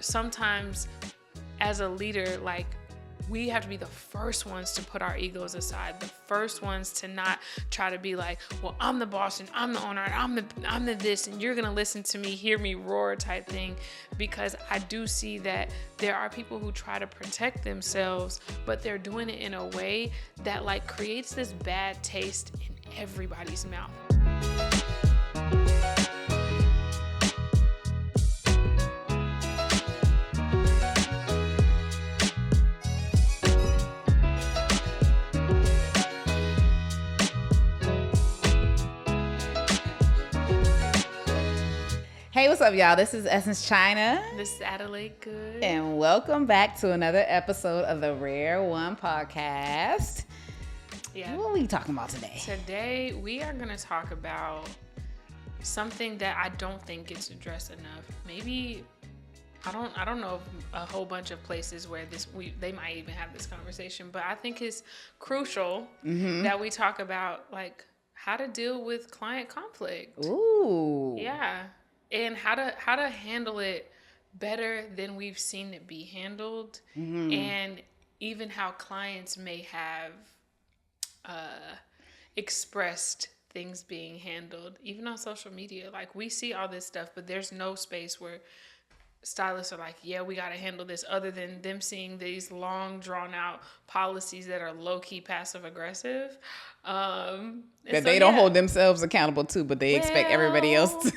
sometimes as a leader, like, we have to be the first ones to put our egos aside, the first ones to not try to be like, well, I'm the boss and I'm the owner and I'm the this and you're gonna listen to me, hear me roar type thing. Because I do see that there are people who try to protect themselves, but they're doing it in a way that like creates this bad taste in everybody's mouth. Hey, what's up, y'all? This is Essence China. This is Adelaide Good. And welcome back to another episode of the Rare One podcast. Yeah. What are we talking about today? Today, we are going to talk about something that I don't think gets addressed enough. Maybe, I don't know of a whole bunch of places where they might even have this conversation, but I think it's crucial that we talk about, like, how to deal with client conflict. Ooh. Yeah. And how to handle it better than we've seen it be handled, and even how clients may have expressed things being handled, even on social media. Like, we see all this stuff, but there's no space where stylists are like, yeah, we got to handle this, other than them seeing these long drawn out policies that are low key passive aggressive. That they don't hold themselves accountable to, but they expect everybody else to.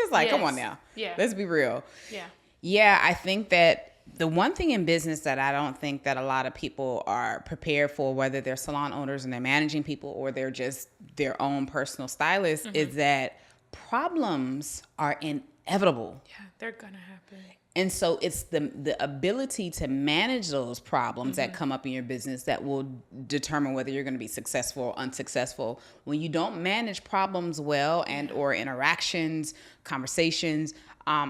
It's like, come on now. Yeah. Let's be real. Yeah. Yeah, I think that the one thing in business that I don't think that a lot of people are prepared for, whether they're salon owners and they're managing people or they're just their own personal stylists, is that problems are inevitable. Yeah, they're gonna happen. And so it's the ability to manage those problems that come up in your business that will determine whether you're going to be successful or unsuccessful. When you don't manage problems well and or interactions, conversations,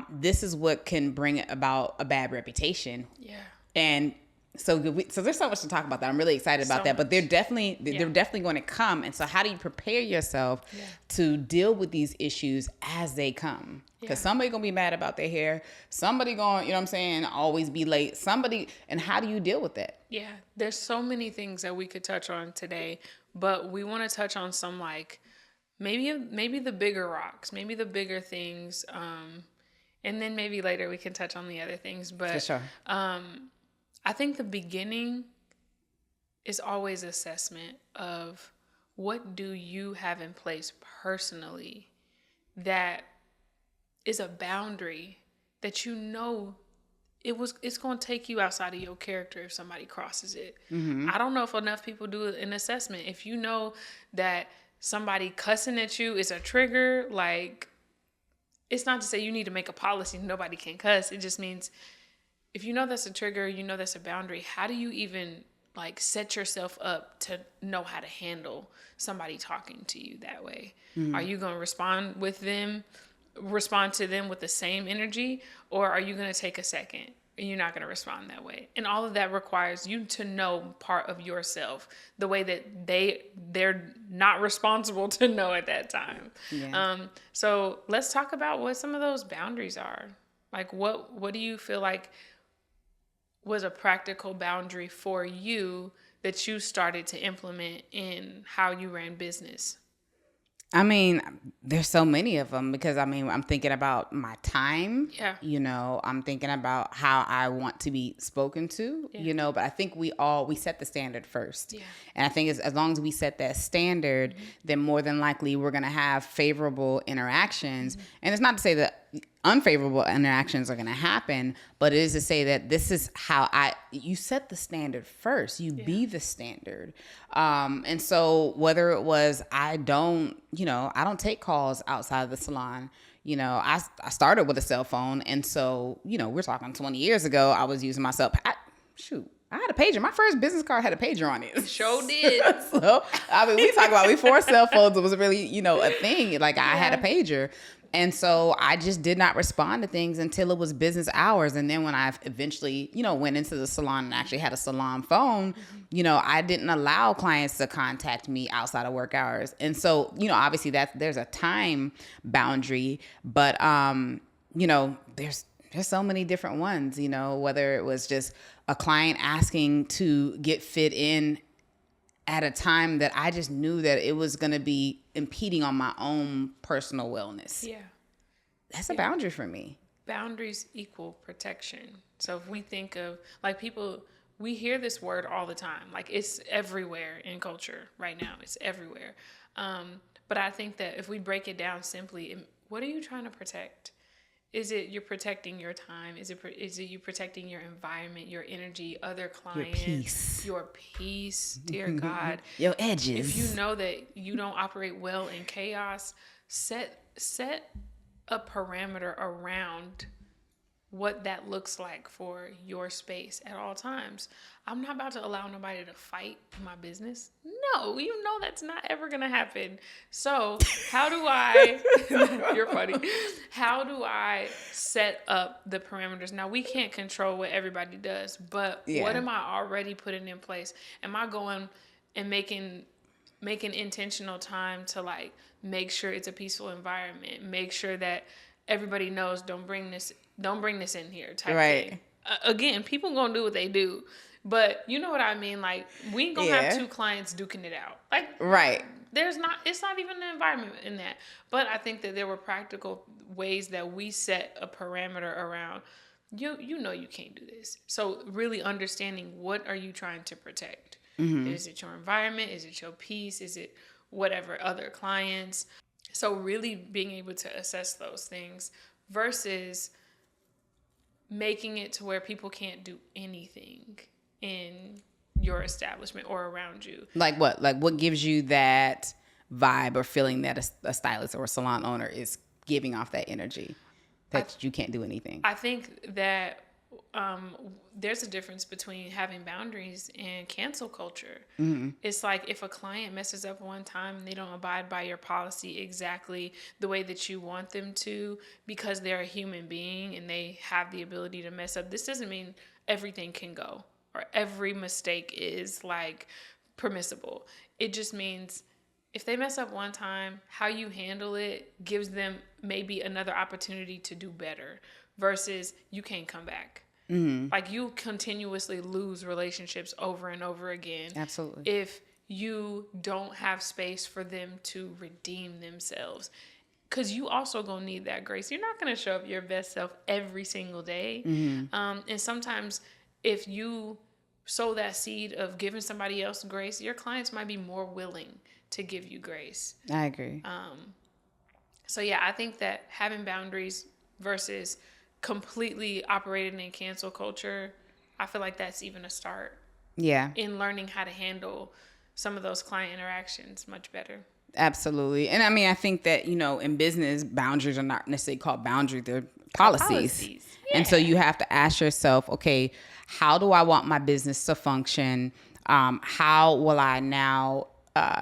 this is what can bring about a bad reputation. Yeah. And so there's so much to talk about that. I'm really excited about that. But they're definitely going to come. And so how do you prepare yourself to deal with these issues as they come? Because somebody going to be mad about their hair. Somebody going, you know what I'm saying, always be late. And how do you deal with that? Yeah, there's so many things that we could touch on today, but we want to touch on some, like, maybe the bigger rocks, maybe the bigger things, and then maybe later we can touch on the other things. But For sure. I think the beginning is always assessment of what do you have in place personally that is a boundary that you know it's going to take you outside of your character if somebody crosses it. I don't know if enough people do an assessment. If you know that somebody cussing at you is a trigger, like, it's not to say you need to make a policy nobody can cuss. It just means if you know that's a trigger, you know that's a boundary, how do you even, like, set yourself up to know how to handle somebody talking to you that way? Are you going to respond to them with the same energy, or are you going to take a second and you're not going to respond that way? And all of that requires you to know part of yourself the way that they're not responsible to know at that time. So let's talk about what some of those boundaries are. Like, what do you feel like was a practical boundary for you that you started to implement in how you ran business? I mean, there's so many of them because, I mean, I'm thinking about my time, I'm thinking about how I want to be spoken to, but I think we set the standard first. Yeah. And I think as long as we set that standard, then more than likely we're going to have favorable interactions. And it's not to say that unfavorable interactions are going to happen, but it is to say that this is how you set the standard first. You be the standard. And so whether it was, I don't take calls outside of the salon. I started with a cell phone. And so, we're talking 20 years ago, I was using my cell. I had a pager. My first business card had a pager on it. Sure did. So, I mean, we talk about before cell phones, it was really, a thing. Like, I had a pager. And so I just did not respond to things until it was business hours. And then when I eventually, went into the salon and actually had a salon phone, I didn't allow clients to contact me outside of work hours. And so, obviously there's a time boundary, but, there's There's so many different ones, you know, whether it was just a client asking to get fit in at a time that I just knew that it was going to be impeding on my own personal wellness. Yeah. That's a boundary for me. Boundaries equal protection. So if we think of, like, people, we hear this word all the time. Like, it's everywhere in culture right now. It's everywhere. But I think that if we break it down simply, what are you trying to protect? Is it you're protecting your time? Is it you protecting your environment, your energy, other clients, your peace, dear God, your edges? If you know that you don't operate well in chaos, set a parameter around what that looks like for your space at all times. I'm not about to allow nobody to fight my business. No, you know that's not ever going to happen. So how do I, you're funny, how do I set up the parameters? Now, we can't control what everybody does, but what am I already putting in place? Am I going and making intentional time to, like, make sure it's a peaceful environment, make sure that everybody knows don't bring this in here type thing. Again, people gonna do what they do, but you know what I mean. Like, we ain't gonna have two clients duking it out. Like, it's not even an environment in that. But I think that there were practical ways that we set a parameter around. You know you can't do this. So really understanding, what are you trying to protect? Mm-hmm. Is it your environment? Is it your peace? Is it whatever, other clients? So really being able to assess those things versus making it to where people can't do anything in your establishment or around you. Like what? Like, what gives you that vibe or feeling that a stylist or a salon owner is giving off that energy that you can't do anything? I think that there's a difference between having boundaries and cancel culture. Mm-hmm. It's like, if a client messes up one time and they don't abide by your policy exactly the way that you want them to, because they're a human being and they have the ability to mess up, this doesn't mean everything can go or every mistake is, like, permissible. It just means if they mess up one time, how you handle it gives them maybe another opportunity to do better versus you can't come back. Mm-hmm. Like, you continuously lose relationships over and over again. Absolutely. If you don't have space for them to redeem themselves. Because you also going to need that grace. You're not going to show up your best self every single day. Mm-hmm. And sometimes if you sow that seed of giving somebody else grace, your clients might be more willing to give you grace. I agree. So yeah, I think that having boundaries versus completely operating in cancel culture, I feel like that's even a start. Yeah. In learning how to handle some of those client interactions much better. Absolutely. And I mean, I think that, you know, in business, boundaries are not necessarily called boundaries, they're policies. Yeah. And so you have to ask yourself, okay, how do I want my business to function? How will I now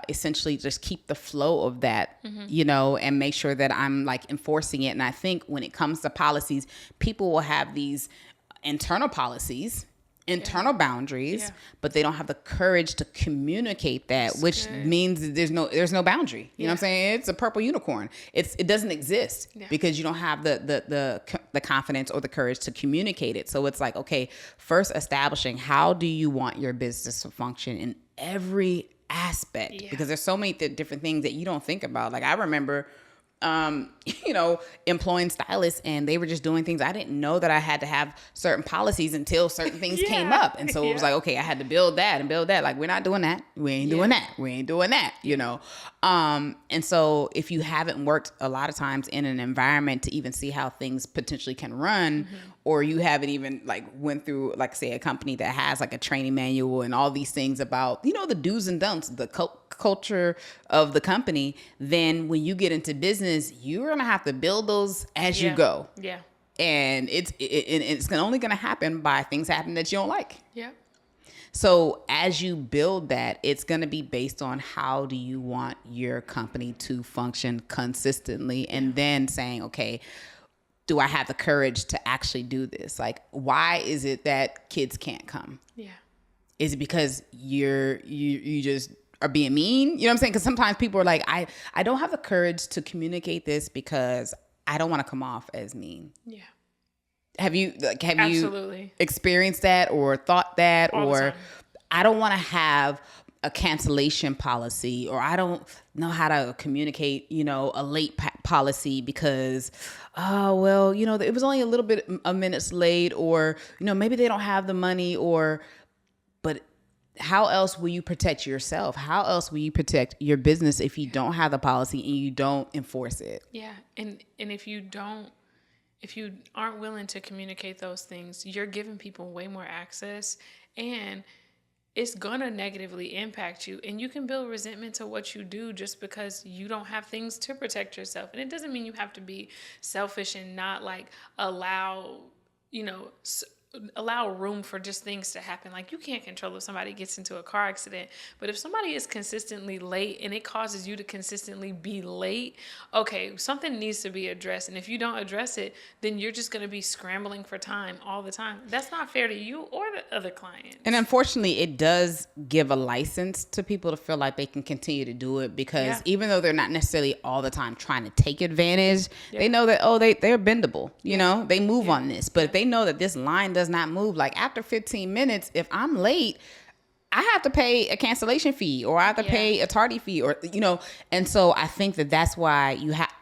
essentially just keep the flow of that, mm-hmm. you know, and make sure that I'm, like, enforcing it. And I think when it comes to policies, people will have these internal policies, internal boundaries, but they don't have the courage to communicate that, which means there's no boundary. You know what I'm saying? It's a purple unicorn. It doesn't exist because you don't have the confidence or the courage to communicate it. So it's like, okay, first establishing, how do you want your business to function in every aspect, because there's so many different things that you don't think about. Like, I remember you know, employing stylists, and they were just doing things. I didn't know that I had to have certain policies until certain things came up. And so it was like, okay, I had to build that and build that. Like, we're not doing that. We ain't doing that. We ain't doing that, you know? And so if you haven't worked a lot of times in an environment to even see how things potentially can run, mm-hmm. or you haven't even, like, went through, like, say, a company that has, like, a training manual and all these things about, you know, the do's and don'ts, the culture of the company, then when you get into business, you're going to have to build those as you go. Yeah. And it's only going to happen by things happening that you don't like. Yeah. So as you build that, it's going to be based on how do you want your company to function consistently, and then saying, okay, do I have the courage to actually do this? Like, why is it that kids can't come? Yeah. Is it because you just are being mean? You know what I'm saying? Because sometimes people are like, I don't have the courage to communicate this because I don't want to come off as mean. Yeah. Have you Absolutely. experienced that or thought that? All or I don't want to have a cancellation policy, or I don't know how to communicate, a late policy because, well, it was only a little bit of minutes late, or, maybe they don't have the money, but how else will you protect yourself? How else will you protect your business if you don't have the policy and you don't enforce it? Yeah. And if you aren't willing to communicate those things, you're giving people way more access, and it's going to negatively impact you. And you can build resentment to what you do just because you don't have things to protect yourself. And it doesn't mean you have to be selfish and not like allow room for just things to happen. Like, you can't control if somebody gets into a car accident, but if somebody is consistently late and it causes you to consistently be late, okay, something needs to be addressed. And if you don't address it, then you're just going to be scrambling for time all the time. That's not fair to you or the other clients. And unfortunately, it does give a license to people to feel like they can continue to do it, because even though they're not necessarily all the time trying to take advantage, they know that, they're bendable, they move on this. But if they know that this line does not move, like after 15 minutes, if I'm late, I have to pay a cancellation fee, or I have to pay a tardy fee, or, and so I think that that's why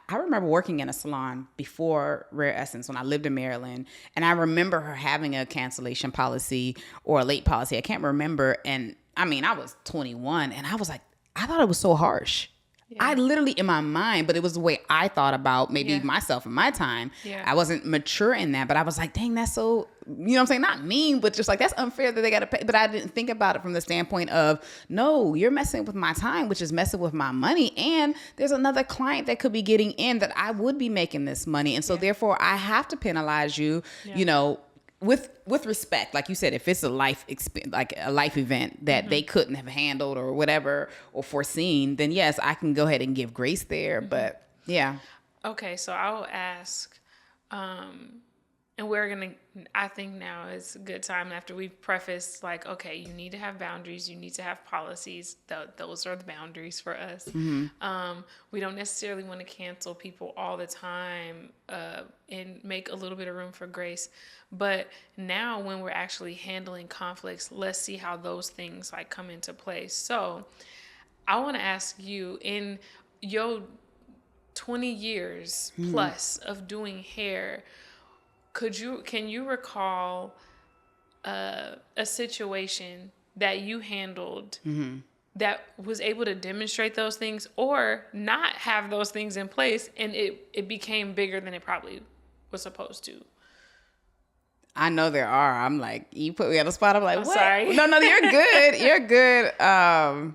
I remember working in a salon before Rare Essence when I lived in Maryland, and I remember her having a cancellation policy or a late policy. I can't remember. And I mean, I was 21 and I was like, I thought it was so harsh. Yeah. I literally, in my mind, but it was the way I thought about maybe myself in my time. Yeah. I wasn't mature in that, but I was like, dang, that's so, what I'm saying? Not mean, but just like, that's unfair that they got to pay. But I didn't think about it from the standpoint of, no, you're messing with my time, which is messing with my money. And there's another client that could be getting in that I would be making this money. And so therefore I have to penalize you, with respect. Like you said, if it's a life event that they couldn't have handled or whatever, or foreseen, then yes, I can go ahead and give grace there. But yeah. Okay. So I will ask, and I think now is a good time after we've prefaced, like, okay, you need to have boundaries. You need to have policies. Those are the boundaries for us. Mm-hmm. We don't necessarily want to cancel people all the time, and make a little bit of room for grace. But now when we're actually handling conflicts, let's see how those things like come into play. So I want to ask you, in your 20 years plus of doing hair, can you recall a situation that you handled that was able to demonstrate those things, or not have those things in place and it became bigger than it probably was supposed to? I know there are. I'm like, you put me on the spot. I'm like, what? Sorry. No, you're good. You're good. I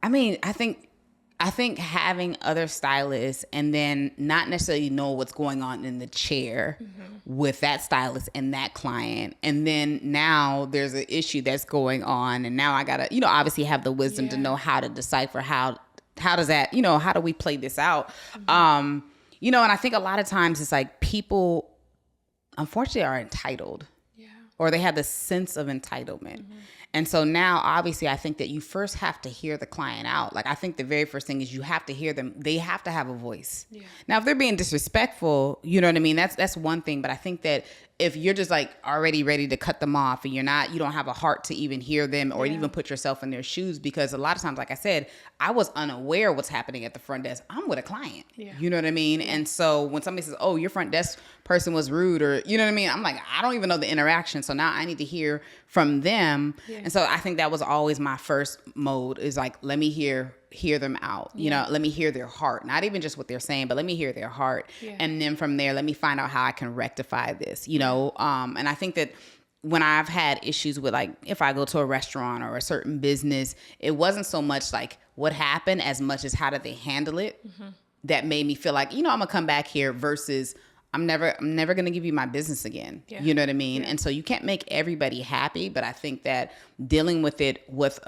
mean, I think having other stylists and then not necessarily know what's going on in the chair with that stylist and that client. And then now there's an issue that's going on. And now I got to, obviously have the wisdom to know how to decipher how does that, how do we play this out? And I think a lot of times it's like people, unfortunately, are entitled, or they have this sense of entitlement. And so now, obviously, I think that you first have to hear the client out. Like, I think the very first thing is you have to hear them. They have to have a voice. Yeah. Now, if they're being disrespectful, you know what I mean? That's one thing. But I think that if you're just like already ready to cut them off, and you don't have a heart to even hear them or even put yourself in their shoes, because a lot of times, like I said, I was unaware what's happening at the front desk. I'm with a client. Yeah. You know what I mean? Yeah. And so when somebody says, oh, your front desk person was rude, or you know what I mean? I'm like, I don't even know the interaction. So now I need to hear from them. Yeah. And so I think that was always my first mode, is like, let me hear them out. Let me hear their heart. Not even just what they're saying, but let me hear their heart. Yeah. And then from there, let me find out how I can rectify this, and I think that when I've had issues with, like, if I go to a restaurant or a certain business, it wasn't so much like what happened as much as how did they handle it that made me feel like, I'm gonna come back here, versus I'm never going to give you my business again. Yeah. You know what I mean? Yeah. And so you can't make everybody happy, but I think that dealing with it with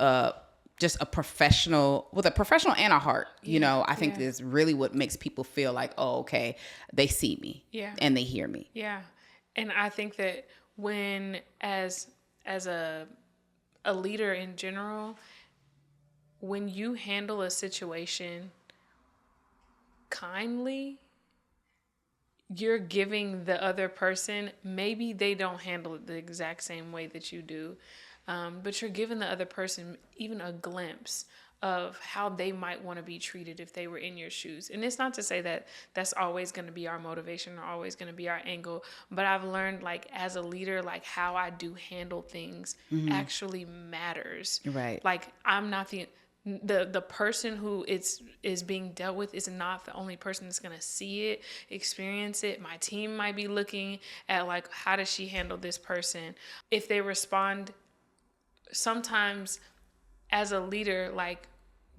just a professional and a heart, I think is really what makes people feel like, oh, okay, they see me and they hear me. Yeah. And I think that when, as a leader in general, when you handle a situation kindly, you're giving the other person, maybe they don't handle it the exact same way that you do, but you're giving the other person even a glimpse of how they might want to be treated if they were in your shoes. And it's not to say that that's always going to be our motivation or always going to be our angle, but I've learned, like, as a leader, like, how I do handle things actually matters. Right. Like, I'm not the person who is being dealt with is not the only person that's going to see it, experience it. My team might be looking at, like, how does she handle this person? If they respond, sometimes as a leader, like,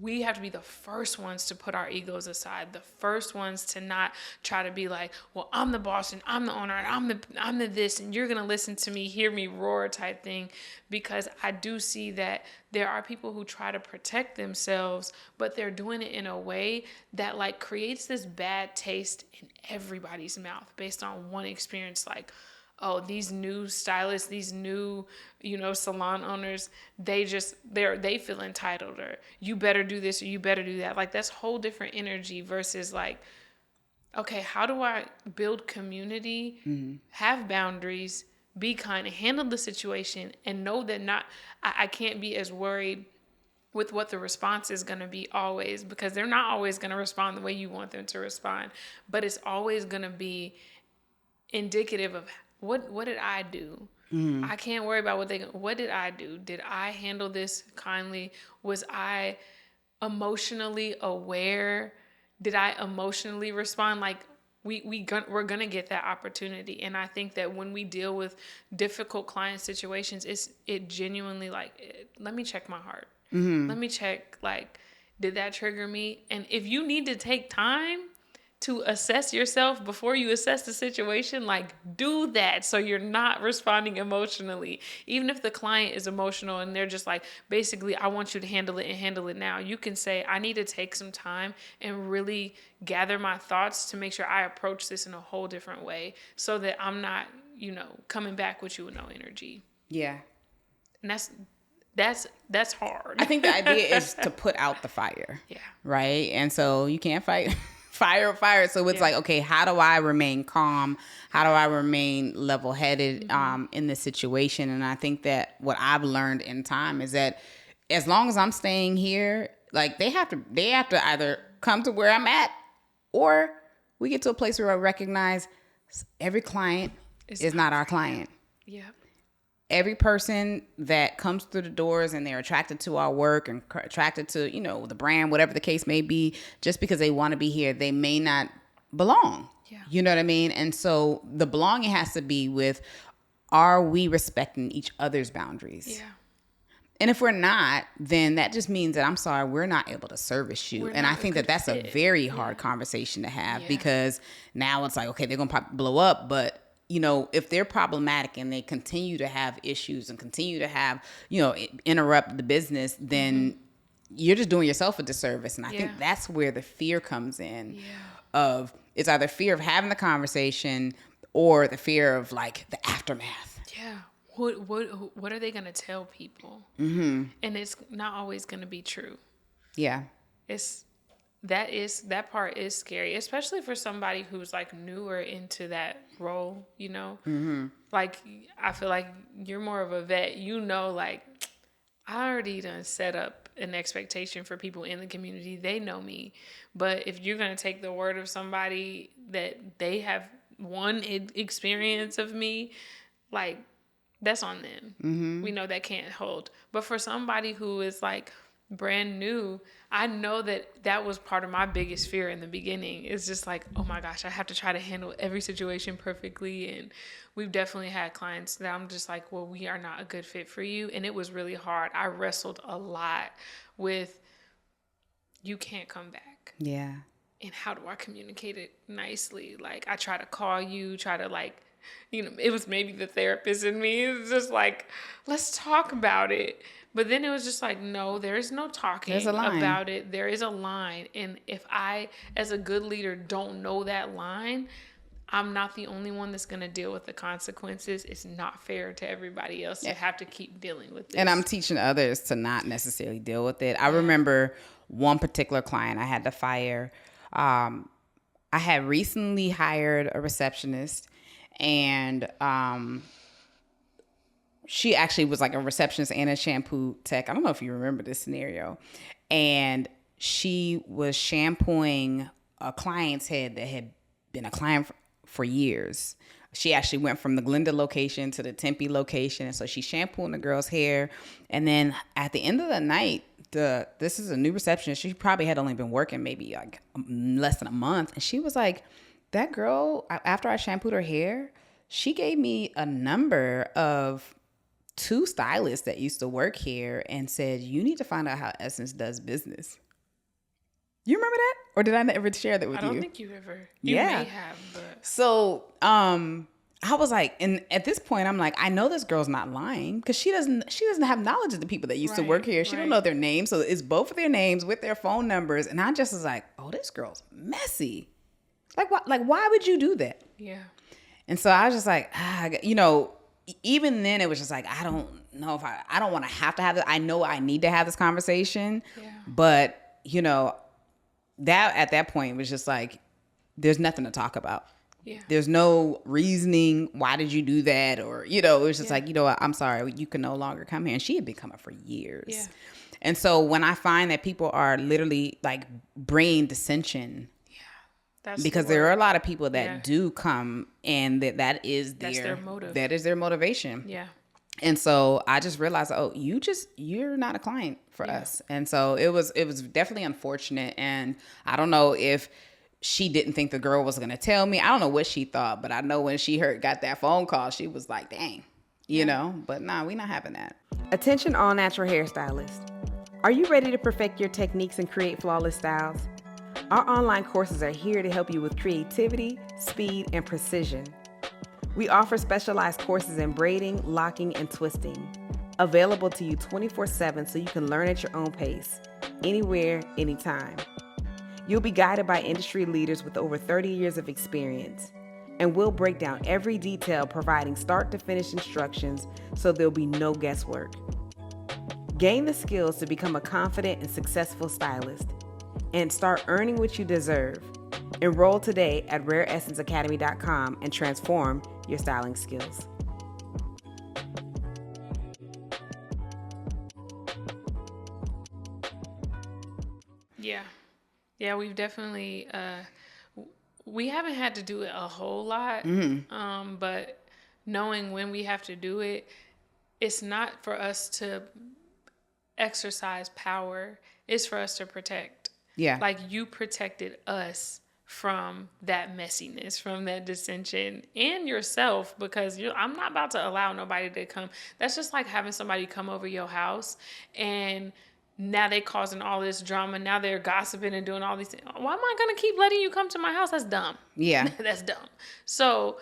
we have to be the first ones to put our egos aside, the first ones to not try to be like, well, I'm the boss and I'm the owner and I'm the this, and you're going to listen to me, hear me roar type thing. Because I do see that there are people who try to protect themselves, but they're doing it in a way that, like, creates this bad taste in everybody's mouth based on one experience. Like, oh, these new stylists, these new, salon owners, they feel entitled, or you better do this or you better do that. Like, that's whole different energy versus, like, okay, how do I build community, have boundaries, be kind, and handle the situation, and know that I can't be as worried with what the response is going to be always, because they're not always going to respond the way you want them to respond, but it's always going to be indicative of what did I do? I can't worry about what did I do? Did I handle this kindly? Was I emotionally aware? Did I emotionally respond? Like, we're gonna get that opportunity. And I think that when we deal with difficult client situations, it genuinely, like, let me check my heart. Let me check, like, did that trigger me? And if you need to take time to assess yourself before you assess the situation, like, do that so you're not responding emotionally. Even if the client is emotional and they're just like, basically, I want you to handle it and handle it now, you can say, I need to take some time and really gather my thoughts to make sure I approach this in a whole different way, so that I'm not, coming back with you with no energy. Yeah. And that's hard. I think the idea is to put out the fire. Yeah. Right? And so you can't fight fire. So it's like, okay, how do I remain calm? How do I remain level-headed in this situation? And I think that what I've learned in time is that as long as I'm staying here, like, they have to either come to where I'm at, or we get to a place where I recognize every client is not our client. Yeah. Every person that comes through the doors and they're attracted to our work and attracted to, the brand, whatever the case may be, just because they want to be here, they may not belong. Yeah. You know what I mean? And so the belonging has to be with, are we respecting each other's boundaries? Yeah. And if we're not, then that just means that, I'm sorry, we're not able to service you. And I think that that's a very hard conversation to have, because now it's like, okay, they're going to blow up, but if they're problematic and they continue to have issues and continue to have, interrupt the business, then you're just doing yourself a disservice. And I think that's where the fear comes in, of, it's either fear of having the conversation or the fear of, like, the aftermath. Yeah. What are they going to tell people? And it's not always going to be true. Yeah. That part is scary, especially for somebody who's, like, newer into that role, Like, I feel like you're more of a vet, like, I already done set up an expectation for people in the community. They know me. But if you're going to take the word of somebody that they have one experience of me, like, that's on them. We know that can't hold. But for somebody who is, like, brand new, I know that was part of my biggest fear in the beginning. It's just like, oh my gosh, I have to try to handle every situation perfectly. And we've definitely had clients that I'm just like, well, we are not a good fit for you. And it was really hard. I wrestled a lot with, you can't come back. Yeah. And how do I communicate it nicely? Like, I try to call you, like, it was maybe the therapist in me. It's just like, let's talk about it. But then it was just like, no, there is no talking about it. There is a line. And if I, as a good leader, don't know that line, I'm not the only one that's going to deal with the consequences. It's not fair to everybody else to have to keep dealing with this. And I'm teaching others to not necessarily deal with it. I remember one particular client I had to fire. I I had recently hired a receptionist, and she actually was like a receptionist and a shampoo tech. I don't know if you remember this scenario. And she was shampooing a client's head that had been a client for years. She actually went from the Glendale location to the Tempe location. And so she's shampooing the girl's hair. And then at the end of the night, this is a new receptionist. She probably had only been working maybe like less than a month. And she was like, that girl, after I shampooed her hair, she gave me a number of 2 stylists that used to work here and said, you need to find out how Essence does business. You remember that? Or did I never share that with you? I don't think you ever. You may have, but. So, I was like, and at this point, I'm like, I know this girl's not lying because she doesn't have knowledge of the people that used to work here. She don't know their names. So it's both of their names with their phone numbers. And I just was like, oh, this girl's messy. Like, what? Like, why would you do that? Yeah. And so I was just like, even then it was just like, I don't know if I don't want to have this. I know I need to have this conversation, but that at that point was just like, there's nothing to talk about. Yeah. There's no reasoning. Why did you do that? Or, it was just like, what, I'm sorry, you can no longer come here. And she had been coming for years. Yeah. And so when I find that people are literally like bringing dissension, because there are a lot of people that do come and that is their motive. That is their motivation. Yeah. And so I just realized, you're not a client for us. And so it was definitely unfortunate. And I don't know if she didn't think the girl was going to tell me. I don't know what she thought, but I know when she got that phone call, she was like, dang, but nah, we not having that. Attention all natural hairstylists. Are you ready to perfect your techniques and create flawless styles? Our online courses are here to help you with creativity, speed, and precision. We offer specialized courses in braiding, locking, and twisting, available to you 24/7 so you can learn at your own pace, anywhere, anytime. You'll be guided by industry leaders with over 30 years of experience, and we'll break down every detail, providing start to finish instructions so there'll be no guesswork. Gain the skills to become a confident and successful stylist, and start earning what you deserve. Enroll today at rareessenceacademy.com and transform your styling skills. Yeah, we've definitely, we haven't had to do it a whole lot, but knowing when we have to do it, it's not for us to exercise power, it's for us to protect. Yeah. Like you protected us from that messiness, from that dissension, and yourself, because I'm not about to allow nobody to come. That's just like having somebody come over your house and now they causing all this drama. Now they're gossiping and doing all these things. Why am I going to keep letting you come to my house? That's dumb. Yeah. That's dumb. So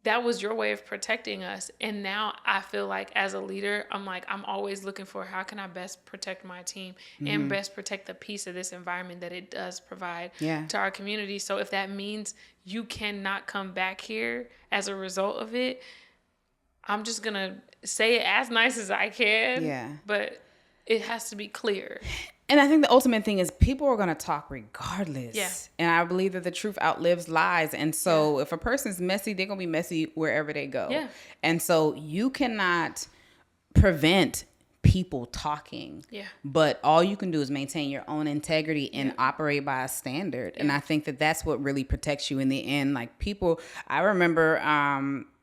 that was your way of protecting us. And now I feel like as a leader, I'm always looking for how can I best protect my team and best protect the peace of this environment that it does provide to our community. So if that means you cannot come back here as a result of it, I'm just going to say it as nice as I can. Yeah. But it has to be clear. And I think the ultimate thing is people are going to talk regardless. Yeah. And I believe that the truth outlives lies. And so if a person's messy, they're going to be messy wherever they go. Yeah. And so you cannot prevent people talking. Yeah. But all you can do is maintain your own integrity and operate by a standard. Yeah. And I think that that's what really protects you in the end. Like people, I remember,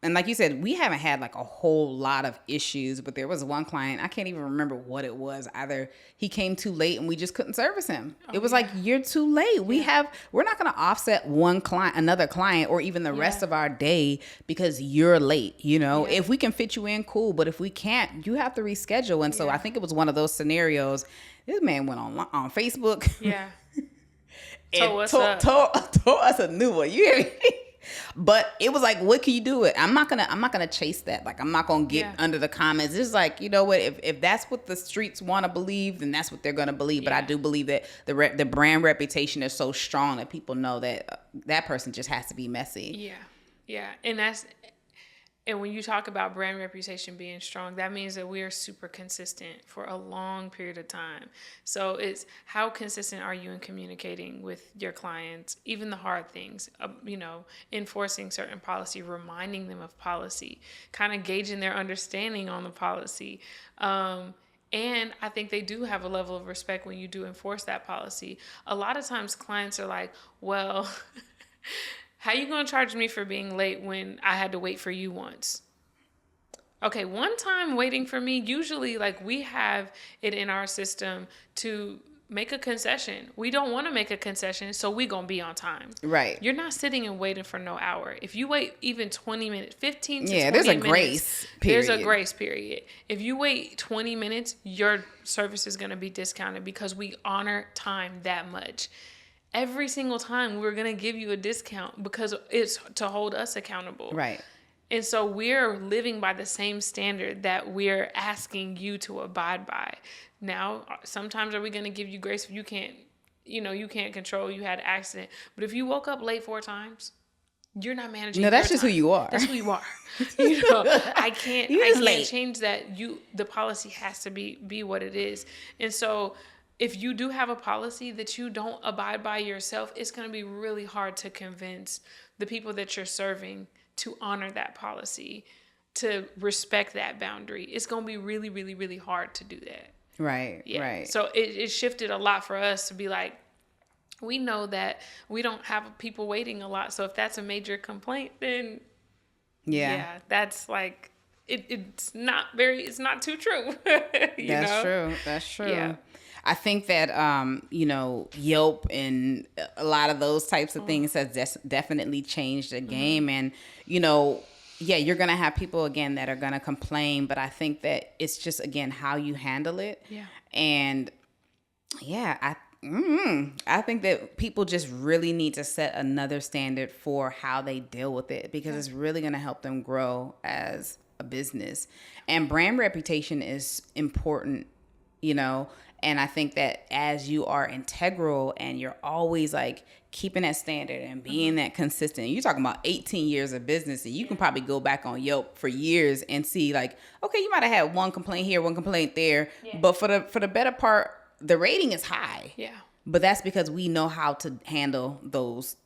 and like you said, we haven't had like a whole lot of issues, but there was one client, I can't even remember what it was. Either he came too late and we just couldn't service him. It was like, you're too late. We're not going to offset another client or even the rest of our day because you're late. If we can fit you in, cool. But if we can't, you have to reschedule. And so I think it was one of those scenarios. This man went on Facebook. Yeah. and told us a new one. You hear me? But it was like, what can you do? I'm not gonna chase that. Like, I'm not gonna get under the comments. It's like, you know what? If that's what the streets want to believe, then that's what they're gonna believe. But I do believe that the brand reputation is so strong that people know that that person just has to be messy. Yeah, and And when you talk about brand reputation being strong, that means that we are super consistent for a long period of time. So it's how consistent are you in communicating with your clients, even the hard things, enforcing certain policy, reminding them of policy, kind of gauging their understanding on the policy. And I think they do have a level of respect when you do enforce that policy. A lot of times clients are like, well, how you going to charge me for being late when I had to wait for you once? Okay, one time waiting for me, usually like we have it in our system to make a concession. We don't want to make a concession, so we going to be on time. Right. You're not sitting and waiting for no hour. If you wait even 20 minutes, 15 to 20 there's a minutes. Grace period. There's a grace period. If you wait 20 minutes, your service is going to be discounted because we honor time that much. Every single time we're going to give you a discount because it's to hold us accountable. Right. And so we're living by the same standard that we're asking you to abide by. Now, sometimes are we going to give you grace if you can't control, you had an accident. But if you woke up late 4 times, you're not managing. No, that's just time. who you are. That's who you are. I can't change that. The policy has to be what it is. And so if you do have a policy that you don't abide by yourself, it's going to be really hard to convince the people that you're serving to honor that policy, to respect that boundary. It's going to be really, really, really hard to do that. Right, yeah. Right. So it shifted a lot for us to be like, we know that we don't have people waiting a lot. So if that's a major complaint, then yeah that's like, it's not too true. That's true. Yeah. I think that, Yelp and a lot of those types of things has definitely changed the game. And, you're going to have people, again, that are going to complain. But I think that it's just, again, how you handle it. Yeah. And, I think that people just really need to set another standard for how they deal with it, because it's really going to help them grow as a business. And brand reputation is important, and I think that as you are integral and you're always like keeping that standard and being that consistent, you're talking about 18 years of business, and you can probably go back on Yelp for years and see like, okay, you might have had one complaint here, one complaint there, but for the better part, the rating is high. Yeah. But that's because we know how to handle those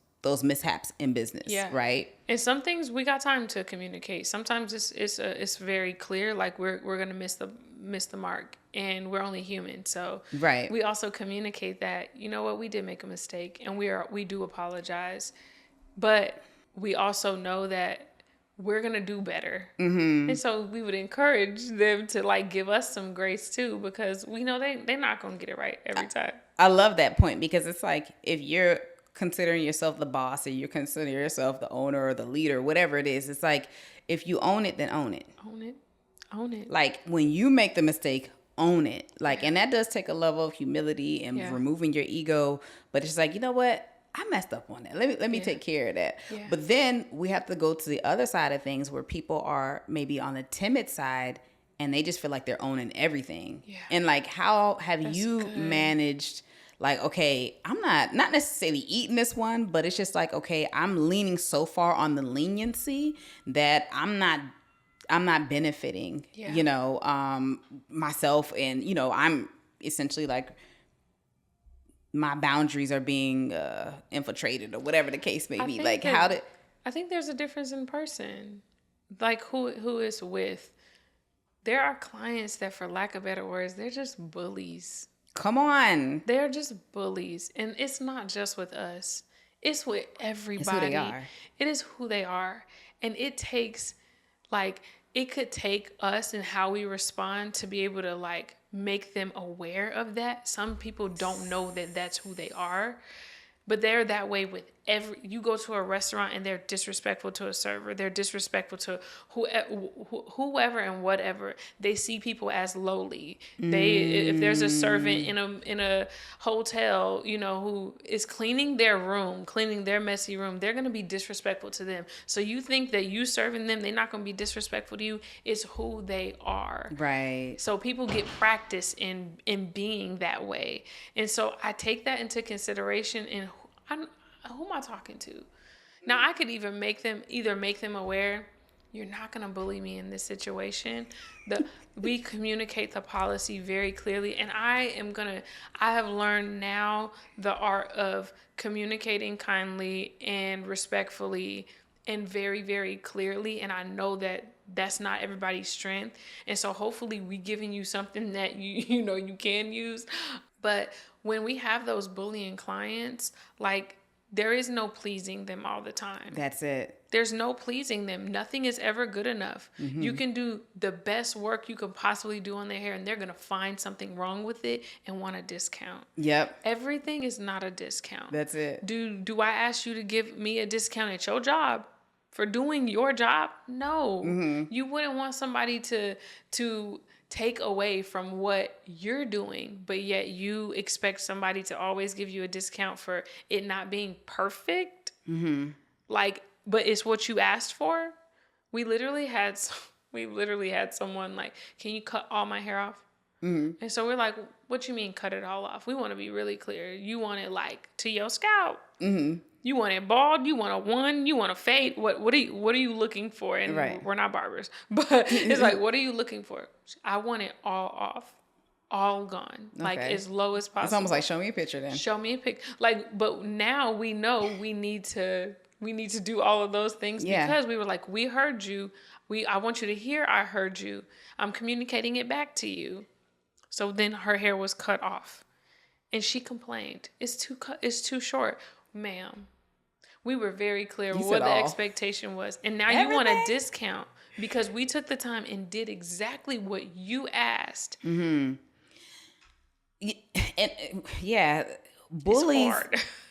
mishaps in business, right? And some things we got time to communicate. Sometimes it's very clear, like we're gonna miss the mark, and we're only human. So we also communicate that, you know what, we did make a mistake, and we do apologize, but we also know that we're gonna do better. Mm-hmm. And so we would encourage them to like give us some grace too, because we know they're not gonna get it right every time. I love that point, because it's like, if you're considering yourself the boss, or you're considering yourself the owner or the leader, whatever it is, it's like, if you own it, then own it. Own it. Like, when you make the mistake, own it. Like, and that does take a level of humility and removing your ego. But it's like, you know what? I messed up on that. Let me take care of that. Yeah. But then we have to go to the other side of things, where people are maybe on the timid side and they just feel like they're owning everything. Yeah. And like, how have you managed, like, okay, I'm not necessarily eating this one, but it's just like, okay, I'm leaning so far on the leniency that I'm not benefiting, myself, and, I'm essentially like, my boundaries are being infiltrated, or whatever the case may be. Like, I think there's a difference in person, like who is with. There are clients that, for lack of better words, they're just bullies. Come on. They're just bullies. And it's not just with us. It's with everybody. It's who they are. It is who they are. And it takes, like, it could take us and how we respond to be able to, like, make them aware of that. Some people don't know that that's who they are. But they're that way with you go to a restaurant and they're disrespectful to a server. They're disrespectful to whoever and whatever. They see people as lowly. If there's a servant in a hotel, who is cleaning their room, cleaning their messy room, they're going to be disrespectful to them. So you think that you serving them, they're not going to be disrespectful to you. It's who they are. Right. So people get practice in being that way. And so I take that into consideration in who am I talking to? Now, I could either make them aware you're not going to bully me in this situation. We communicate the policy very clearly. And I have learned now the art of communicating kindly and respectfully and very, very clearly. And I know that that's not everybody's strength. And so hopefully we giving you something that you can use. But when we have those bullying clients, like, there is no pleasing them all the time. That's it. There's no pleasing them. Nothing is ever good enough. Mm-hmm. You can do the best work you could possibly do on their hair, and they're going to find something wrong with it and want a discount. Yep. Everything is not a discount. That's it. Do I ask you to give me a discount at your job for doing your job? No. Mm-hmm. You wouldn't want somebody to take away from what you're doing, but yet you expect somebody to always give you a discount for it not being perfect. Mm-hmm. Like, but it's what you asked for. We literally had someone like, can you cut all my hair off? Mm-hmm. And so we're like, what you mean cut it all off? We want to be really clear. You want it like to your scalp. Mm-hmm. You want it bald? You want a one? You want a fade? What are you looking for? And right. We're not barbers, but it's like, what are you looking for? I want it all off, all gone, okay. Like as low as possible. It's almost like, show me a picture then. Show me a pic. Like, but now we know we need to do all of those things because we were like, we heard you. I want you to hear I heard you. I'm communicating it back to you. So then her hair was cut off, and she complained, it's too short, ma'am. We were very clear what the expectation was. And now you want a discount because we took the time and did exactly what you asked. Mm-hmm. Bullies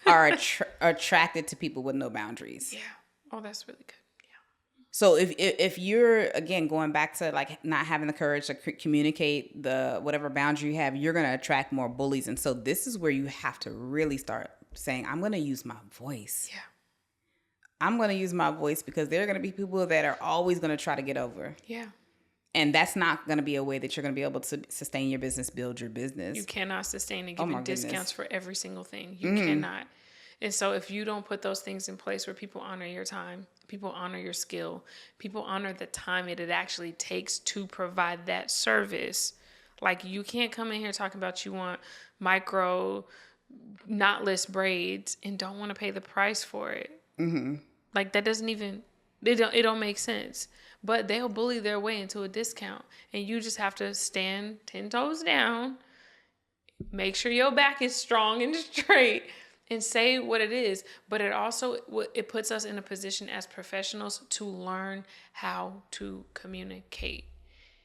are attracted to people with no boundaries. Yeah. Oh, that's really good. Yeah. So if you're, again, going back to like not having the courage to communicate the whatever boundary you have, you're going to attract more bullies. And so this is where you have to really start saying, I'm going to use my voice. Yeah. I'm going to use my voice because there are going to be people that are always going to try to get over. Yeah. And that's not going to be a way that you're going to be able to sustain your business, build your business. You cannot sustain and give discounts for every single thing. You cannot. And so if you don't put those things in place where people honor your time, people honor your skill, people honor the time it actually takes to provide that service. Like, you can't come in here talking about you want micro knotless braids and don't want to pay the price for it. Mm-hmm. Like, that doesn't even, it don't make sense. But they'll bully their way into a discount, and you just have to stand 10 toes down, make sure your back is strong and straight, and say what it is. But it puts us in a position as professionals to learn how to communicate.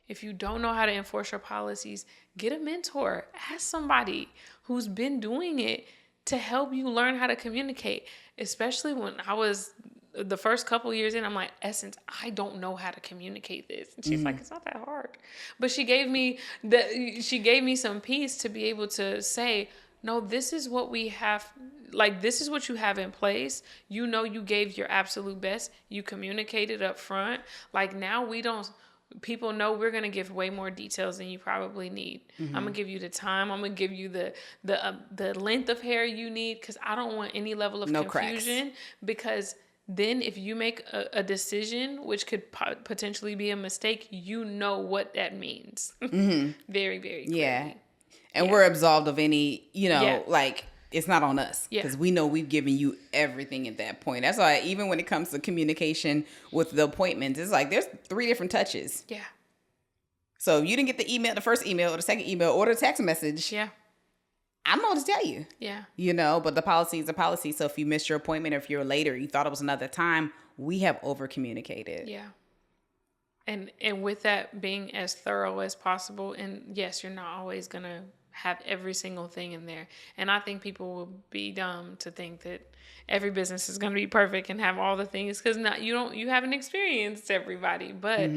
If you don't know how to enforce your policies, get a mentor. Ask somebody who's been doing it to help you learn how to communicate. Especially when I was the first couple years in, I'm like, Essence, I don't know how to communicate this. And she's like, it's not that hard. But she gave me some peace to be able to say, no, this is what we have. Like, this is what you have in place. You know, you gave your absolute best. You communicated up front. Like, now people know we're going to give way more details than you probably need. Mm-hmm. I'm going to give you the time. I'm going to give you the length of hair you need, because I don't want any level of confusion cracks. Because then if you make a decision, which could potentially be a mistake, you know what that means. Mm-hmm. Very, very clearly. Yeah. And we're absolved of any, like, it's not on us, because we know we've given you everything at that point. That's why even when it comes to communication with the appointments, it's like there's 3 different touches. Yeah. So if you didn't get the first email or the second email or the text message, I don't know what to tell you. Yeah. But the policy is a policy. So if you missed your appointment, or if you're late, or you thought it was another time, we have over communicated. Yeah. And with that being as thorough as possible, and yes, you're not always going to have every single thing in there. And I think people will be dumb to think that every business is going to be perfect and have all the things, because you haven't experienced everybody. But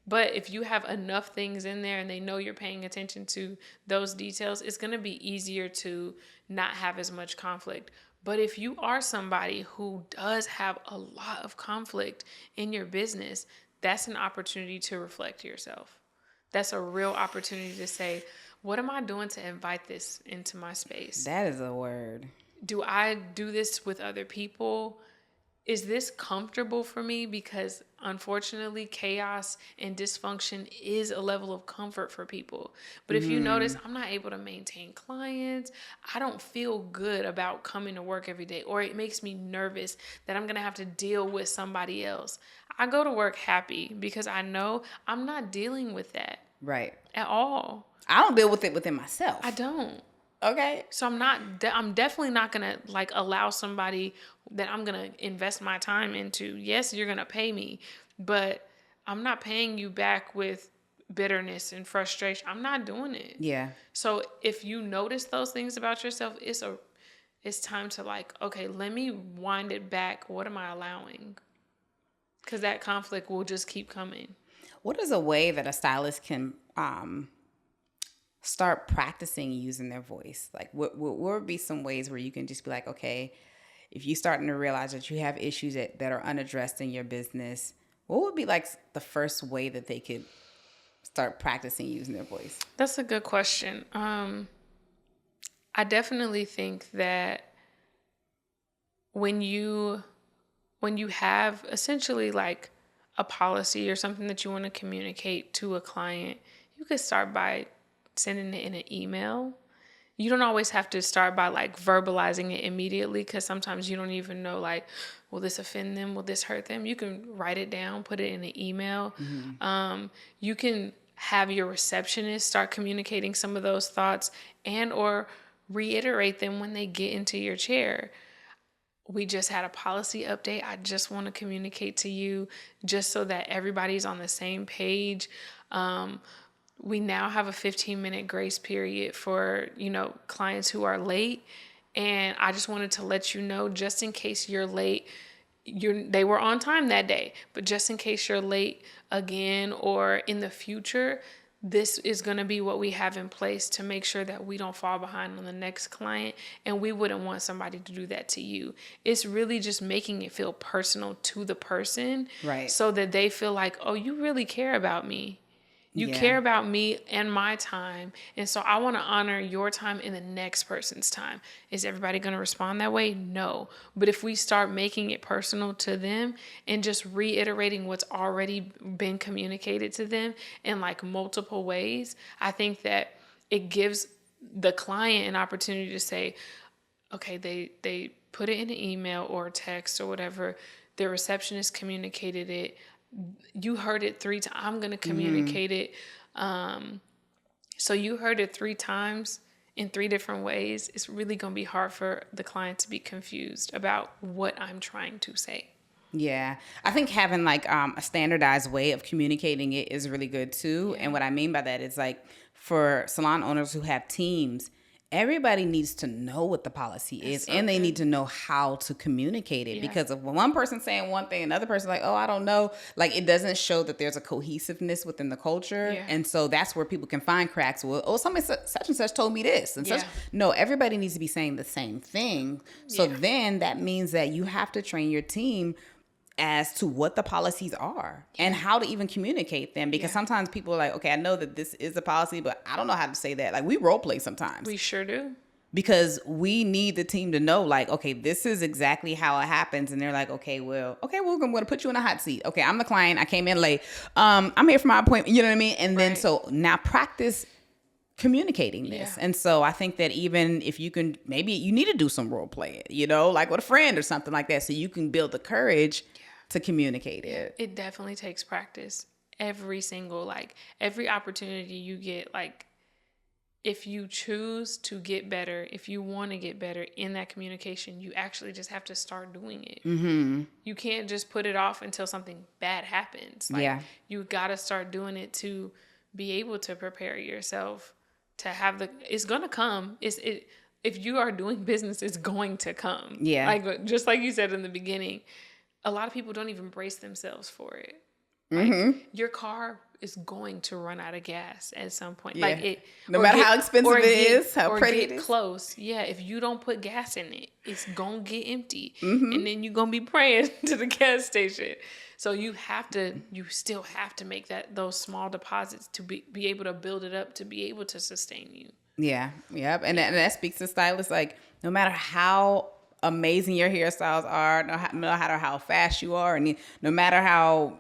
but if you have enough things in there and they know you're paying attention to those details, it's going to be easier to not have as much conflict. But if you are somebody who does have a lot of conflict in your business, that's an opportunity to reflect yourself. That's a real opportunity to say, what am I doing to invite this into my space? That is a word. Do I do this with other people? is this comfortable for me? Because unfortunately, chaos and dysfunction is a level of comfort for people. But if you notice, I'm not able to maintain clients. I don't feel good about coming to work every day, or it makes me nervous that I'm going to have to deal with somebody else. I go to work happy because I know I'm not dealing with that. Right. At all. I don't deal with it within myself. I don't. Okay. So I'm definitely not going to like allow somebody that I'm going to invest my time into. Yes, you're going to pay me, but I'm not paying you back with bitterness and frustration. I'm not doing it. Yeah. So if you notice those things about yourself, it's time to like, okay, let me wind it back. What am I allowing? Because that conflict will just keep coming. What is a way that a stylist can start practicing using their voice? Like, what would be some ways where you can just be like, okay, if you're starting to realize that you have issues that are unaddressed in your business, what would be like the first way that they could start practicing using their voice? That's a good question. I definitely think that when you have essentially like a policy or something that you want to communicate to a client, you could start by sending it in an email. You don't always have to start by like verbalizing it immediately, because sometimes you don't even know like, will this offend them? Will this hurt them? You can write it down, put it in an email. You can have your receptionist start communicating some of those thoughts and or reiterate them when they get into your chair. We just had a policy update. I just want to communicate to you just so that everybody's on the same page. We now have a 15-minute grace period for, clients who are late. And I just wanted to let you know, just in case you're late, they were on time that day, but just in case you're late again or in the future, this is going to be what we have in place to make sure that we don't fall behind on the next client. And we wouldn't want somebody to do that to you. It's really just making it feel personal to the person. Right. So that they feel like, oh, you really care about me. You care about me and my time. And so I want to honor your time and the next person's time. Is everybody going to respond that way? No. But if we start making it personal to them and just reiterating what's already been communicated to them in like multiple ways, I think that it gives the client an opportunity to say, okay, they put it in an email or a text or whatever. The receptionist communicated it. You heard it 3 times. I'm going to communicate it. So you heard it 3 times in 3 different ways. It's really going to be hard for the client to be confused about what I'm trying to say. Yeah. I think having like a standardized way of communicating it is really good too. Yeah. And what I mean by that is like for salon owners who have teams, everybody needs to know what the policy is, and they need to know how to communicate it. Because if one person's saying one thing, another person's like, oh, I don't know. Like, it doesn't show that there's a cohesiveness within the culture. Yeah. And so that's where people can find cracks. Well, oh, somebody such and such told me this. And such. No, everybody needs to be saying the same thing. So then that means that you have to train your team as to what the policies are and how to even communicate them. Because sometimes people are like, okay, I know that this is a policy, but I don't know how to say that. Like, we role play sometimes. We sure do. Because we need the team to know, like, okay, this is exactly how it happens. And they're like, okay, well, I'm going to put you in a hot seat. Okay, I'm the client. I came in late. I'm here for my appointment. You know what I mean? And then so now practice communicating this. And so I think that even if you can, maybe you need to do some role play, like with a friend or something like that, so you can build the courage to communicate it. It definitely takes practice. Every opportunity you get, like, if you choose to get better, if you want to get better in that communication, you actually just have to start doing it. Mm-hmm. You can't just put it off until something bad happens. Like, you got to start doing it to be able to prepare yourself to have it's going to come. If you are doing business, it's going to come. Yeah. Like, just like you said in the beginning, a lot of people don't even brace themselves for it. Like, your car is going to run out of gas at some point. Yeah. Like, no matter how expensive it is, how pretty it is. Close. Yeah. If you don't put gas in it, it's going to get empty. Mm-hmm. And then you're going to be praying to the gas station. So you still have to make those small deposits to be able to build it up, to be able to sustain you. Yeah. Yep. And that speaks to stylists. Like, no matter how amazing your hairstyles are, no matter how fast you are, and no matter how,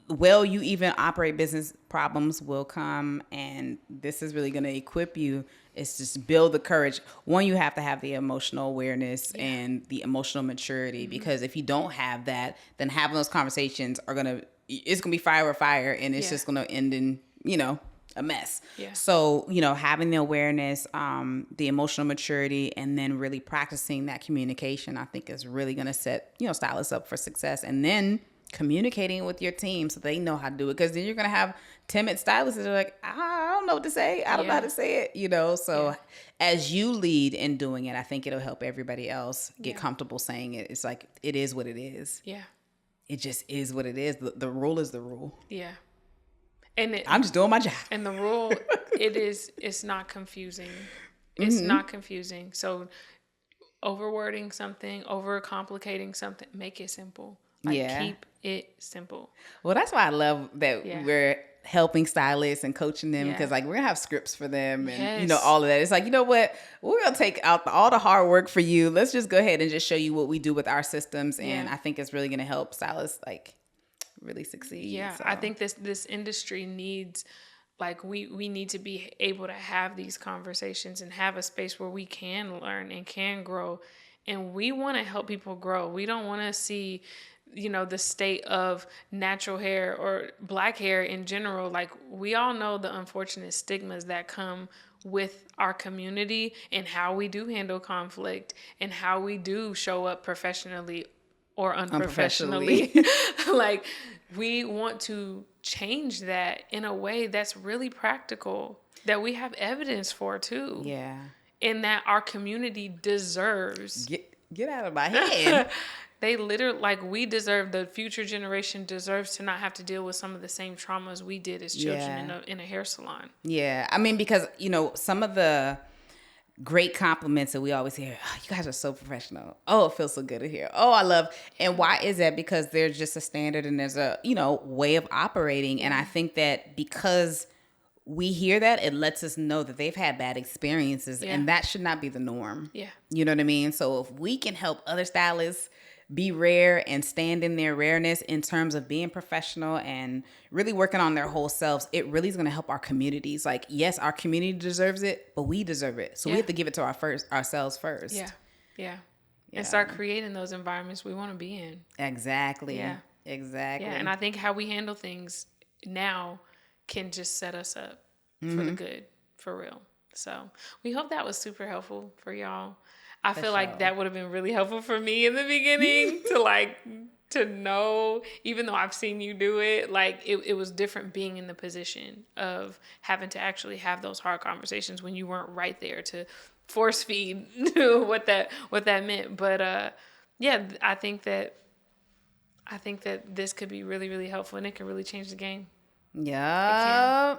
well you even operate business, problems will come. And this is really going to equip you. It's just build the courage. One, you have to have the emotional awareness and the emotional maturity, because if you don't have that, then having those conversations it's going to be fire with fire, and it's just going to end in, a mess. Yeah. So, having the awareness, the emotional maturity, and then really practicing that communication, I think is really going to set, stylists up for success. And then communicating with your team so they know how to do it. Because then you're going to have timid stylists that are like, I don't know what to say. I don't know how to say it, So as you lead in doing it, I think it'll help everybody else get comfortable saying it. It's like, it is what it is. Yeah. It just is what it is. The rule is the rule. Yeah. And I'm just doing my job. And the rule, it's not confusing. It's not confusing. So overwording something, overcomplicating something, make it simple. Keep it simple. Well, that's why I love that we're helping stylists and coaching them, because we're gonna have scripts for them and all of that. It's like, you know what, we're gonna take out all the hard work for you. Let's just go ahead and just show you what we do with our systems, and I think it's really gonna help stylists really succeed. Yeah, so. I think this industry needs, we need to be able to have these conversations and have a space where we can learn and can grow, and we want to help people grow. We don't want to see the state of natural hair or black hair in general. We all know the unfortunate stigmas that come with our community and how we do handle conflict and how we do show up professionally or unprofessionally. We want to change that in a way that's really practical, that we have evidence for too. Yeah. And that our community deserves. Get out of my head. They literally, the future generation deserves to not have to deal with some of the same traumas we did as children in a hair salon. Yeah. I mean, because, some of the great compliments that we always hear, oh, you guys are so professional. Oh, it feels so good to hear. Oh, I love. And why is that? Because there's just a standard and there's a, way of operating. And I think that because we hear that, it lets us know that they've had bad experiences, and that should not be the norm. Yeah. You know what I mean? So if we can help other stylists be rare and stand in their rareness in terms of being professional and really working on their whole selves, it really is going to help our communities. Yes, our community deserves it, but we deserve it. So we have to give it to ourselves first. Yeah. Yeah. And start creating those environments we want to be in. Exactly. Yeah. Exactly. Yeah. And I think how we handle things now can just set us up for the good, for real. So we hope that was super helpful for y'all. I feel like that would have been really helpful for me in the beginning to know, even though I've seen you do it, it was different being in the position of having to actually have those hard conversations when you weren't right there to force feed what that meant. But I think that this could be really, really helpful, and it can really change the game. Yeah.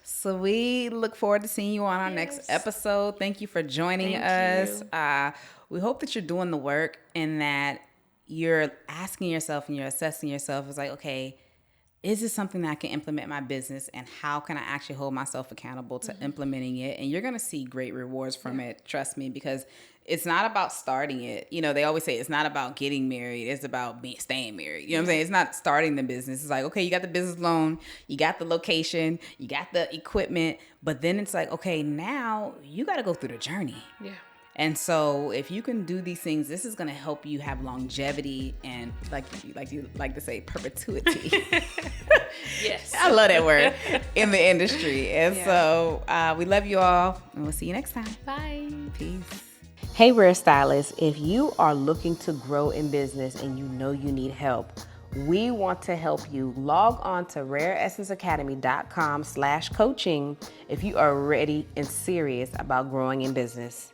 So we look forward to seeing you on our next episode. Thank you for joining us. We hope that you're doing the work and that you're asking yourself and you're assessing yourself. It's okay, is this something that I can implement in my business, and how can I actually hold myself accountable to implementing it? And you're going to see great rewards from it. Trust me, because it's not about starting it. They always say it's not about getting married. It's about staying married. You know what I'm saying? It's not starting the business. It's okay, you got the business loan, you got the location, you got the equipment, but then it's okay, now you got to go through the journey. Yeah. And so if you can do these things, this is going to help you have longevity and you like to say, perpetuity. Yes. I love that word in the industry. And so we love you all, and we'll see you next time. Bye. Peace. Hey, Rare Stylists, if you are looking to grow in business and you know you need help, we want to help you. Log on to rareessenceacademy.com/coaching if you are ready and serious about growing in business.